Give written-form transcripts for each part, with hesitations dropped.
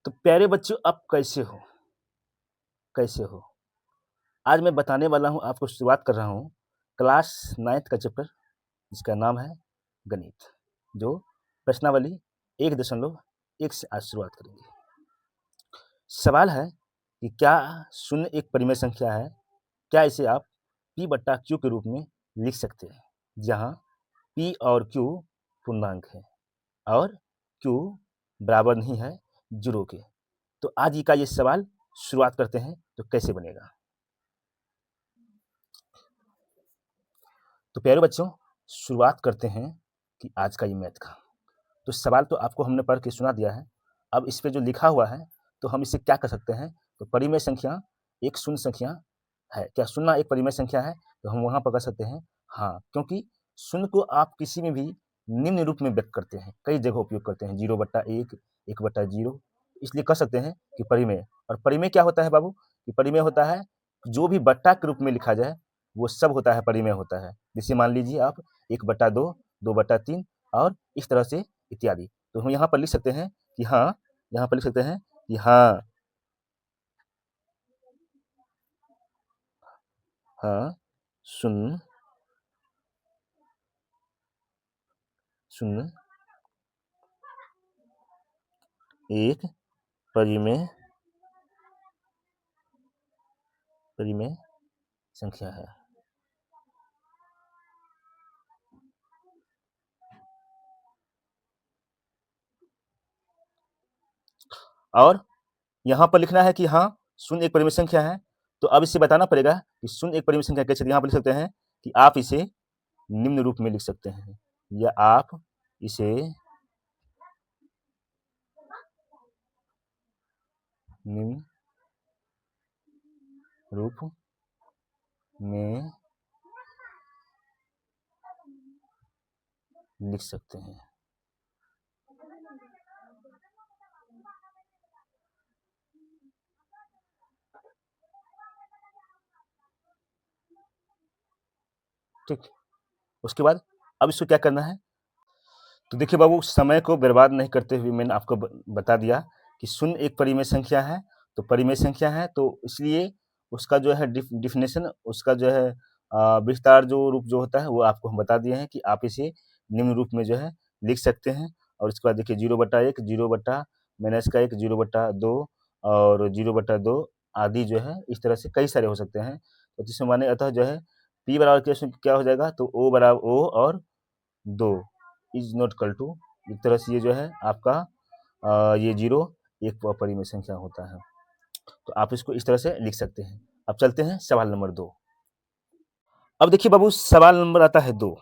तो प्यारे बच्चों, आप कैसे हो? कैसे हो? आज मैं बताने वाला हूँ, आपको शुरुआत कर रहा हूँ क्लास 9th का चैप्टर, जिसका नाम है गणित, जो प्रश्नावली 1.1 से आज शुरुआत करेंगे। सवाल है कि क्या शून्य एक परिमेय संख्या है? क्या इसे आप P/Q के रूप में लिख सकते हैं, जहाँ P और Q पूर्णांक है और Q बराबर नहीं है 0 के। तो आज का ये सवाल शुरुआत करते हैं, तो कैसे बनेगा। तो प्यारे बच्चों, शुरुआत करते हैं कि आज का ये मैथ का। तो सवाल तो आपको हमने पढ़ के सुना दिया है। अब इस पे जो लिखा हुआ है, तो हम इसे क्या कर सकते हैं। तो परिमेय संख्या एक शून्य संख्या है। क्या शून्य एक परिमेय संख्या है? तो हम वहाँ पकड़ सकते हैं हाँ, क्योंकि शून्य को आप किसी में भी निम्न रूप में व्यक्त करते हैं, कई जगह उपयोग करते हैं, 0/1, 1/0, इसलिए कह सकते हैं कि परिमेय। और परिमेय क्या होता है बाबू? कि परिमेय होता है जो भी बट्टा के रूप में लिखा जाए, वो सब होता है परिमेय होता है। जैसे मान लीजिए आप 1/2, 2/3 और इस तरह से इत्यादि। तो हम यहाँ पर लिख सकते हैं कि हाँ, यहाँ पर लिख सकते हैं कि हाँ, हाँ, शून्य शून्य एक परिमेय परिमेय संख्या है। और यहाँ पर लिखना है कि हाँ, शून्य एक परिमेय संख्या है। तो अब इसे बताना पड़ेगा कि शून्य एक परिमेय संख्या कैसे। यहाँ पर लिख सकते हैं कि आप इसे निम्न रूप में लिख सकते हैं, या आप इसे निम्न रूप में लिख सकते हैं। ठीक, उसके बाद अब इसको क्या करना है। तो देखिए बाबू, समय को बर्बाद नहीं करते हुए मैंने आपको बता दिया कि शून्य एक परिमेय संख्या है। तो परिमेय संख्या है, तो इसलिए उसका जो है डिफिनेशन, उसका जो है विस्तार जो रूप जो होता है, वो आपको हम बता दिए हैं कि आप इसे निम्न रूप में जो है लिख सकते हैं। और उसके बाद देखिए 0/1, 0/-1, 0/2 और 0/2 आदि जो है, इस तरह से कई सारे हो सकते हैं। तो जिसमें माने अतः जो है P बराबर क्या हो जाएगा, तो O बराबर O और 2 इज नॉट इक्वल टू, एक तरह से ये जो है आपका ये 0 एक अपरिमेय संख्या होता है। तो आप इसको इस तरह से लिख सकते हैं। अब चलते हैं सवाल नंबर 2। अब देखिए बाबू, सवाल नंबर आता है 2।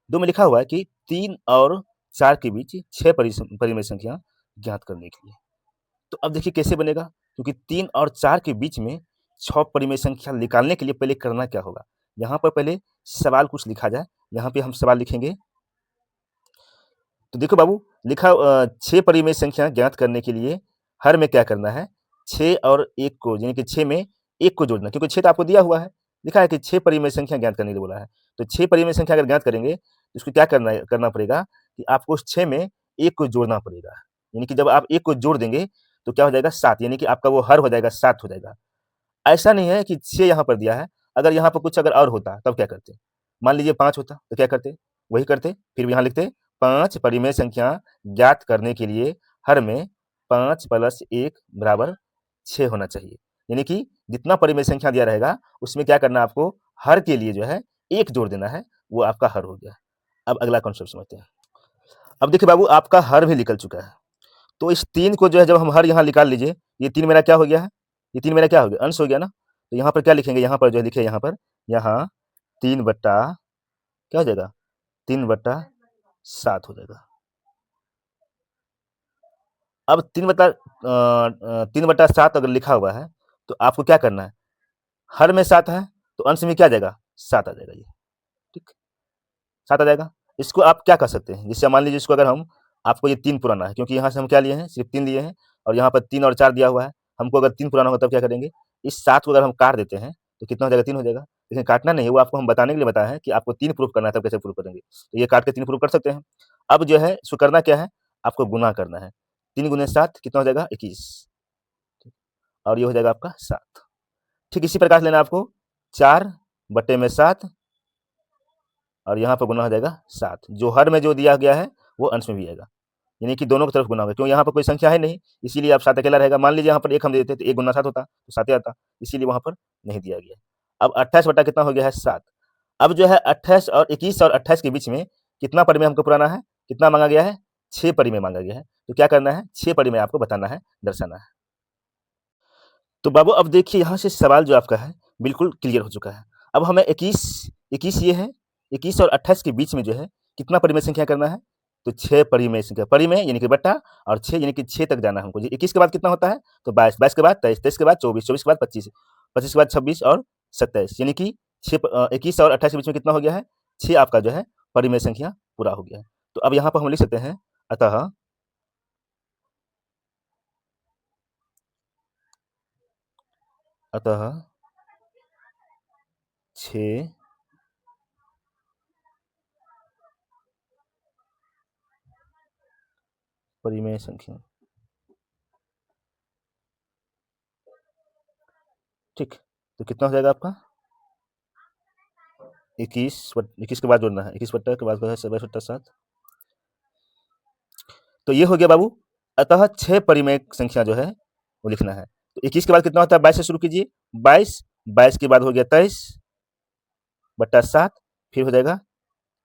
2 में लिखा हुआ है कि 3 और 4 के बीच 6 परिमेय संख्या ज्ञात करने के लिए। तो अब देखिए कैसे बनेगा, क्योंकि 3 और 4 के बीच में 6 परिमेय संख्या निकालने के लिए पहले करना क्या होगा। यहाँ पर पहले सवाल कुछ लिखा जाए। यहाँ पे हम सवाल लिखेंगे। तो देखो बाबू, लिखा 6 परिमेय संख्या ज्ञात करने के लिए हर में क्या करना है, 6 और 1 को, यानी कि 6 में 1 को जोड़ना, क्योंकि 6 तो आपको दिया हुआ है, लिखा है कि 6 परिमेय संख्या ज्ञात करने के लिए बोला है। तो 6 परिमेय संख्या अगर ज्ञात करेंगे, तो इसको क्या करना पड़ेगा कि आपको उस 6 में 1 को जोड़ना पड़ेगा। यानी कि जब आप 1 को जोड़ देंगे, तो क्या हो जाएगा 7, यानी कि आपका वो हर हो जाएगा 7 हो जाएगा। ऐसा नहीं है कि 6 यहाँ पर दिया है, अगर यहाँ पर कुछ अगर और होता तब क्या करते? मान लीजिए 5 होता तो क्या करते? वही करते, फिर यहाँ लिखते 5 परिमेय संख्या ज्ञात करने के लिए हर में 5 + 1 = 6 होना चाहिए। यानी कि जितना परिमेय संख्या दिया रहेगा, उसमें क्या करना है आपको, हर के लिए जो है 1 जोड़ देना है, वो आपका हर हो गया। अब अगला कॉन्सेप्ट समझते हैं। अब देखिए बाबू, आपका हर भी निकल चुका है। तो इस 3 को जो है जब हम हर यहाँ निकाल लीजिए, ये 3 मेरा क्या हो गया है? ये 3 मेरा क्या हो गया? अंश हो गया ना? तो यहाँ पर क्या लिखेंगे? यहाँ पर जो लिखे, यहाँ 3 बट्टा क्या हो जाएगा? 3/7 हो जाएगा। अब 3/7 अगर लिखा हुआ है, तो आपको क्या करना है? हर में 7 है, तो अंश में क्या आ जाएगा? 7 आ जाएगा ये, ठीक? 7 आ जाएगा। इसको आप क्या कर सकते हैं? जैसे मान लीजिए इसको अगर हम, आपको ये 3 पुराना है, क्योंकि यहाँ से हम क्या लिए हैं? सिर्फ 3 लिए हैं, और यहाँ पर 3 और 4 दिया हुआ है। हमको अगर 3 पुराना होता तब क्या करेंगे? इस 7 को अगर हम काट देते हैं, तो कितना हो जाएगा? 3 हो जाएगा। लेकिन काटना नहीं है, वो आपको हम बताने के लिए बताया है कि आपको 3 प्रूफ करना है, तब कैसे प्रूफ करेंगे। तो ये काट के 3 प्रूफ कर सकते हैं। अब जो है इसको करना क्या है? आपको गुणा करना है। 3 गुने 7 कितना हो जाएगा 21, और ये हो जाएगा आपका 7। ठीक इसी प्रकार से लेना आपको 4/7 और यहाँ पर गुना हो जाएगा 7। जो हर में जो दिया गया है वो अंश में भी आएगा, यानी कि दोनों की तरफ गुना होगा, क्यों यहाँ पर कोई संख्या है नहीं, इसीलिए आप 7 अकेला रहेगा। मान लीजिए यहाँ पर 1 हम दे देते तो 1 गुना 7 होता तो 7 आता, इसीलिए वहाँ पर नहीं दिया गया। अब 28 बटा कितना हो गया है 7। अब जो है 28 और 21 और 28 के बीच में कितना परिमेय हमको पुराना है, कितना मांगा गया है, 6 परिमेय मांगा गया है। तो क्या करना है, 6 परिमेय आपको बताना है, दर्शाना है। तो बाबू अब देखिए यहाँ से सवाल जो आपका है बिल्कुल क्लियर हो चुका है। अब हमें 21 ये है, 21 और 28 के बीच में जो है कितना परिमेय संख्या करना है, तो 6 परिमेय संख्या, परिमेय यानी कि बट्टा और 6 यानी कि 6 तक जाना है हमको। 21 के बाद कितना होता है, तो 22, 22 के बाद 23, 23 के बाद 24, 24 के बाद 25, 25 के बाद 26 और 27, यानी कि 21 और 28 के बीच में कितना हो गया है, 6 आपका जो है परिमेय संख्या पूरा हो गया है। तो अब यहाँ पर हम लिख सकते हैं अतः अतः 6 परिमेय संख्या। ठीक, तो कितना हो जाएगा आपका 21 के बाद जोड़ना है, 21 बट्टा के बाद 22/7। तो ये हो गया बाबू, अतः 6 परिमेय संख्या जो है वो लिखना है। तो 21 के बाद कितना होता है, 22 से शुरू कीजिए, 22 के बाद हो गया 23/7, फिर हो जाएगा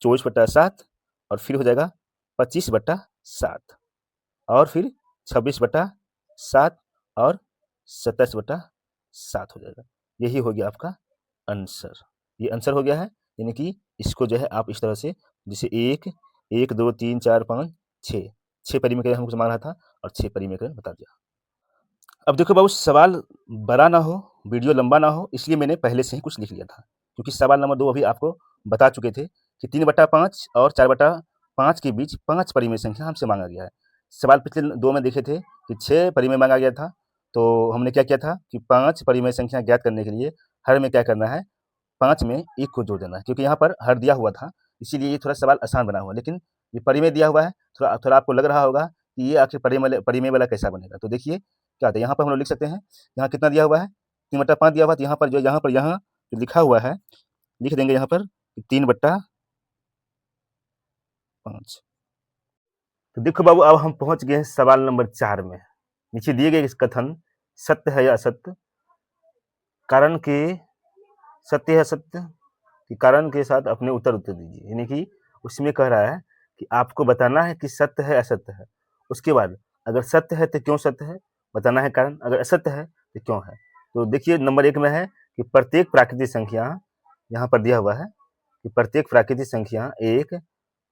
24/7 और फिर हो जाएगा 25/7 और फिर 26/7 और 27/7 हो जाएगा। यही हो गया आपका आंसर। ये आंसर हो गया है, यानी कि इसको जो है आप इस तरह से, जैसे 1, 1, 2, 3, 4, 5, 6 परिमेय हमको मांगा था और 6 परिमेय बता दिया। अब देखो बाबू, सवाल बड़ा ना हो, वीडियो लंबा ना हो, इसलिए मैंने पहले से ही कुछ लिख लिया था, क्योंकि सवाल नंबर 2 अभी आपको बता चुके थे कि 3/5 और 4/5 के बीच 5 परिमेय संख्या हमसे मांगा गया है। सवाल पिछले 2 में देखे थे कि 6 परिमेय मांगा गया था, तो हमने क्या किया था कि 5 परिमेय संख्या ज्ञात करने के लिए हर में क्या करना है, 5 में 1 को जोड़ देना है, क्योंकि यहाँ पर हर दिया हुआ था, इसीलिए ये थोड़ा सवाल आसान बना हुआ है। लेकिन ये परिमेय दिया हुआ है, थोड़ा आपको लग रहा होगा कि ये आखिर परिमेय वाला कैसा बनेगा। तो देखिए क्या होता है, यहाँ पर हम लोग लिख सकते हैं, यहाँ कितना दिया हुआ है, 3/5 दिया हुआ है, तो यहाँ पर यहाँ जो लिखा हुआ है लिख देंगे यहाँ पर 3/5। तो देखो बाबू, अब हम पहुंच गए हैं सवाल नंबर 4 में। नीचे दिए गए इस कथन सत्य है या असत्य, कारण के सत्य है असत्य कि कारण के साथ अपने उत्तर दीजिए। यानी कि उसमें कह रहा है कि आपको बताना है कि सत्य है असत्य है, उसके बाद अगर सत्य है तो क्यों सत्य है बताना है कारण, अगर असत्य है तो क्यों है। तो देखिए नंबर 1 में है कि प्रत्येक प्राकृतिक संख्या, यहाँ पर दिया हुआ है कि प्रत्येक प्राकृतिक संख्या एक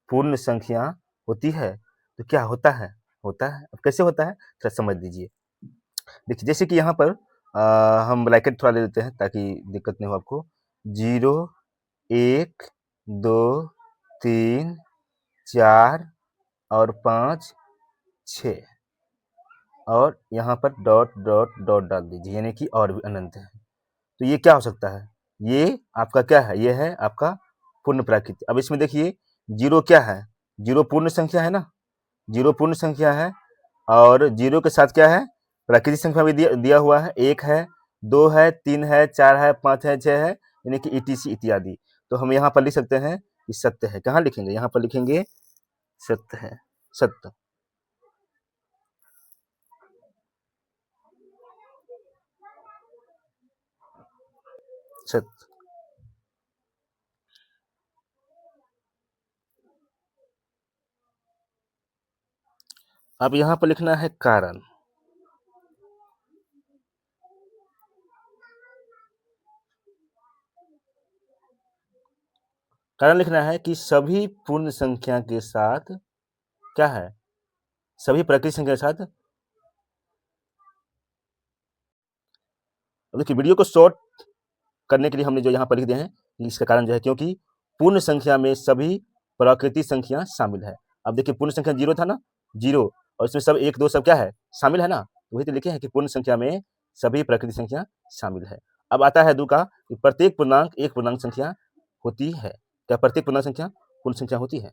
पूर्ण संख्या होती है। तो क्या होता है, अब कैसे होता है थोड़ा समझ लीजिए। देखिए जैसे कि यहाँ पर हम ब्रैकेट थोड़ा ले लेते हैं ताकि दिक्कत नहीं हो आपको। 0, 1, 2, 3, 4 और 5, 6 और यहाँ पर डॉट डॉट डॉट डाल दीजिए, यानी कि और भी अनंत है। तो ये क्या हो सकता है, ये आपका क्या है, ये है आपका पूर्ण प्राकृत। अब इसमें देखिए 0 क्या है, 0 पूर्ण संख्या है ना, 0 पूर्ण संख्या है, और 0 के साथ क्या है, प्राकृतिक संख्या भी दिया हुआ है, 1 है, 2 है, 3 है, 4 है, 5 है, 6 है, यानी कि ETC इत्यादि। तो हम यहाँ पर लिख सकते हैं कि सत्य है। कहाँ लिखेंगे, यहाँ पर लिखेंगे सत्य है, सत्य। सत्य। अब यहाँ पर लिखना है कारण। कारण लिखना है कि सभी पूर्ण संख्या के साथ क्या है, सभी प्राकृतिक संख्या के साथ। देखिए वीडियो को शॉर्ट करने के लिए हमने जो यहाँ पर लिख दिए हैं, इसका कारण जो है क्योंकि पूर्ण संख्या में सभी प्राकृतिक संख्या शामिल है। अब देखिए पूर्ण संख्या 0 था ना, 0, और इसमें सब 1, 2 सब क्या है, शामिल है ना। वही तो लिखे हैं कि पूर्ण संख्या में सभी प्राकृतिक संख्या शामिल है। अब आता है दू का कि प्रत्येक पूर्णांक एक पूर्णांक संख्या होती है। क्या प्रत्येक पूर्णांक संख्या पूर्ण संख्या होती है?